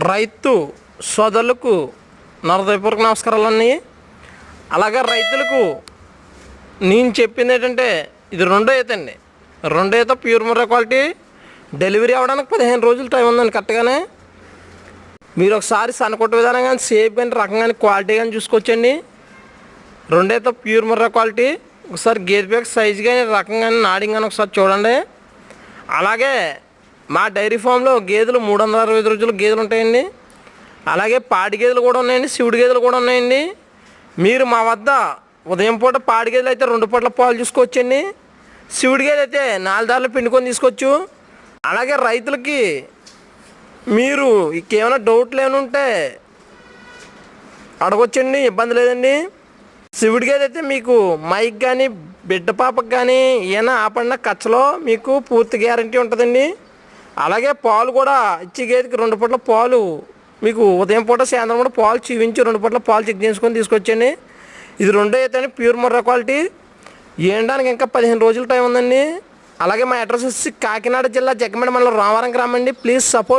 రైతు సోదరులకు నా హృదయపూర్వక నమస్కారాలన్నీ. అలాగే రైతులకు నేను చెప్పింది ఏంటంటే, ఇది రెండో ఈత అండి. రెండో ఈత ప్యూర్ ముర్రా క్వాలిటీ. డెలివరీ అవ్వడానికి 15 రోజులు టైం ఉందండి కరెక్ట్గానే. మీరు ఒకసారి సన్నకొట్ట విధానం కానీ, సేఫ్ కానీ, రకం కానీ, క్వాలిటీ కానీ చూసుకోవచ్చండి. రెండో ఈత ప్యూర్ ముర్రా క్వాలిటీ. ఒకసారి గేదె పేక సైజు కానీ, రకం కానీ, నాడింగ్ కానీ ఒకసారి చూడండి. అలాగే మా డైరీ ఫామ్లో గేదెలు 365 రోజులు గేదెలు ఉంటాయండి. అలాగే పాడి గేదెలు కూడా ఉన్నాయండి, శివుడి గేదెలు కూడా ఉన్నాయండి. మీరు మా వద్ద ఉదయం పూట పాడి గేదెలు అయితే 2 పూటల పాలు చూసుకోవచ్చండి. శివుడి గేదె అయితే 4 దారులు పిండుకొని తీసుకోవచ్చు. అలాగే రైతులకి మీరు ఇంకేమైనా డౌట్లు ఏమైనా ఉంటే అడగొచ్చండి, ఇబ్బంది లేదండి. శివుడి గేదె అయితే మీకు మైక్ కానీ, బిడ్డ పాపకు కానీ ఏమైనా ఆపడిన ఖర్చులో మీకు పూర్తి గ్యారంటీ ఉంటుందండి. అలాగే పాలు కూడా ఇచ్చి గేదెకి 2 పూటల పాలు మీకు ఉదయం పూట సాయంత్రం కూడా పాలు చూపించి 2 పూటల పాలు చెక్ చేసుకొని తీసుకొచ్చండి. ఇది రెండో ఈత అండి, ప్యూర్ ముర్రా క్వాలిటీ. వేయడానికి ఇంకా 15 రోజులు టైం ఉందండి. అలాగే మా అడ్రస్ వచ్చి కాకినాడ జిల్లా జగ్గంపేట మండలం రామవరం గ్రామం అండి. Please support.